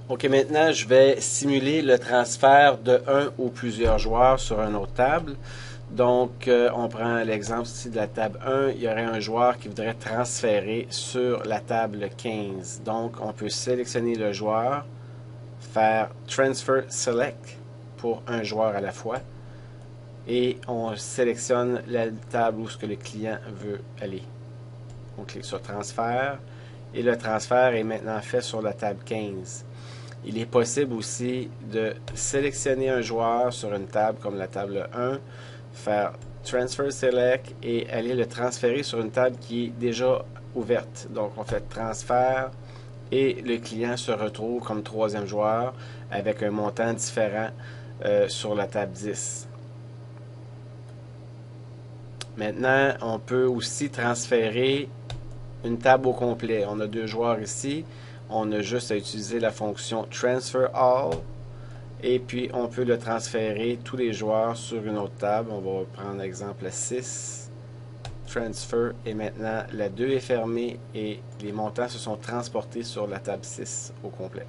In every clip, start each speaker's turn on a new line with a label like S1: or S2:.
S1: OK, maintenant, je vais simuler le transfert de un ou plusieurs joueurs sur une autre table. Donc, on prend l'exemple ici de la table 1. Il y aurait un joueur qui voudrait transférer sur la table 15. Donc, on peut sélectionner le joueur, faire Transfer Select pour un joueur à la fois. Et on sélectionne la table où ce que le client veut aller. On clique sur Transfert. Et le transfert est maintenant fait sur la table 15. Il est possible aussi de sélectionner un joueur sur une table comme la table 1, faire Transfer Select et aller le transférer sur une table qui est déjà ouverte. Donc on fait transfert et le client se retrouve comme troisième joueur avec un montant différent sur la table 10. Maintenant, on peut aussi transférer une table au complet. On a deux joueurs ici. On a juste à utiliser la fonction Transfer All. Et puis, on peut le transférer tous les joueurs sur une autre table. On va prendre l'exemple la 6. Transfer. Et maintenant, la 2 est fermée et les montants se sont transportés sur la table 6 au complet.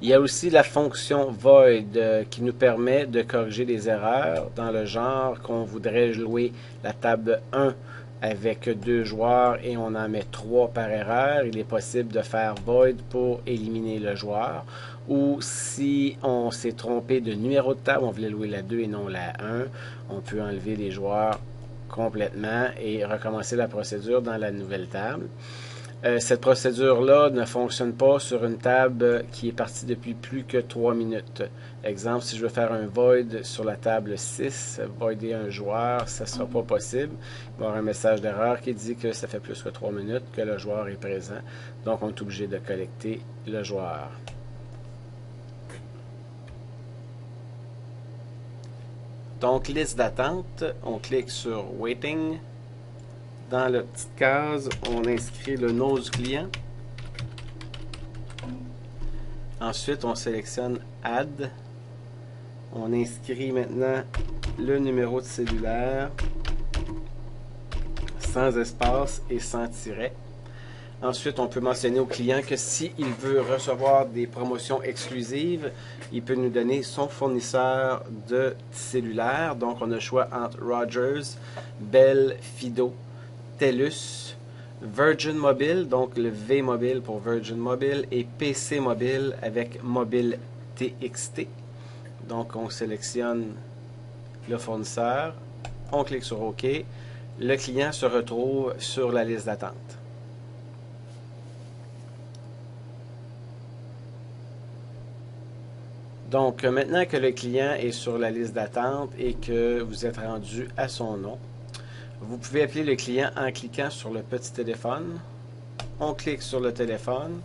S1: Il y a aussi la fonction Void qui nous permet de corriger des erreurs dans le genre qu'on voudrait jouer la table 1 avec deux joueurs et on en met 3 par erreur. Il est possible de faire Void pour éliminer le joueur. Ou si on s'est trompé de numéro de table, on voulait jouer la 2 et non la 1, on peut enlever les joueurs complètement et recommencer la procédure dans la nouvelle table. Cette procédure-là ne fonctionne pas sur une table qui est partie depuis plus que 3 minutes. Exemple, si je veux faire un void sur la table 6, voider un joueur, ça ne sera pas possible. Il va y avoir un message d'erreur qui dit que ça fait plus que 3 minutes que le joueur est présent. Donc, on est obligé de collecter le joueur. Donc, liste d'attente, on clique sur Waiting. Dans la petite case, on inscrit le nom du client. Ensuite, on sélectionne Add. On inscrit maintenant le numéro de cellulaire sans espace et sans tiret. Ensuite, on peut mentionner au client que s'il veut recevoir des promotions exclusives, il peut nous donner son fournisseur de cellulaire. Donc, on a le choix entre Rogers, Bell, Fido, TELUS, Virgin Mobile, donc le V Mobile pour Virgin Mobile, et PC Mobile avec Mobile TXT. Donc, on sélectionne le fournisseur, on clique sur OK. Le client se retrouve sur la liste d'attente. Donc, maintenant que le client est sur la liste d'attente et que vous êtes rendu à son nom, vous pouvez appeler le client en cliquant sur le petit téléphone. On clique sur le téléphone,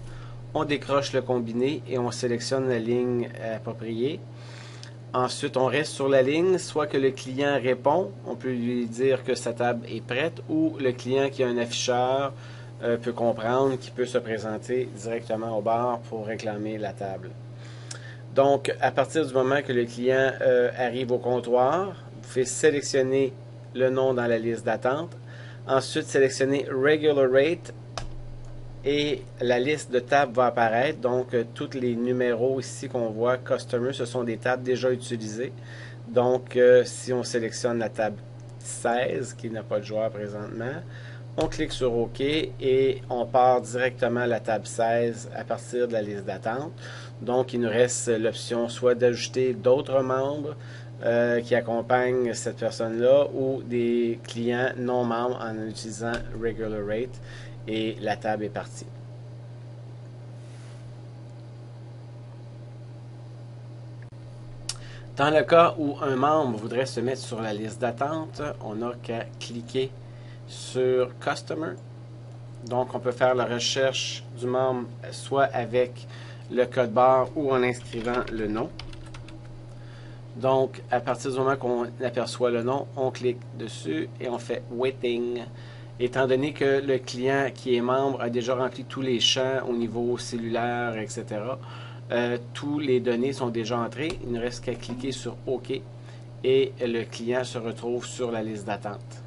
S1: on décroche le combiné et on sélectionne la ligne appropriée. Ensuite, on reste sur la ligne, soit que le client répond, on peut lui dire que sa table est prête, ou le client qui a un afficheur peut comprendre qu'il peut se présenter directement au bar pour réclamer la table. Donc, à partir du moment que le client arrive au comptoir, vous pouvez sélectionner le nom dans la liste d'attente. Ensuite, sélectionner Regular Rate et la liste de tables va apparaître. Donc, tous les numéros ici qu'on voit, Customer, ce sont des tables déjà utilisées. Donc, si on sélectionne la table 16, qui n'a pas de joueur présentement, on clique sur OK et on part directement à la table 16 à partir de la liste d'attente. Donc, il nous reste l'option soit d'ajouter d'autres membres qui accompagnent cette personne-là ou des clients non membres en utilisant Regular Rate et la table est partie. Dans le cas où un membre voudrait se mettre sur la liste d'attente, on n'a qu'à cliquer sur Customer. Donc, on peut faire la recherche du membre soit avec le code barre ou en inscrivant le nom. Donc, à partir du moment qu'on aperçoit le nom, on clique dessus et on fait Waiting. Étant donné que le client qui est membre a déjà rempli tous les champs au niveau cellulaire, etc., tous les données sont déjà entrées. Il ne reste qu'à cliquer sur OK et le client se retrouve sur la liste d'attente.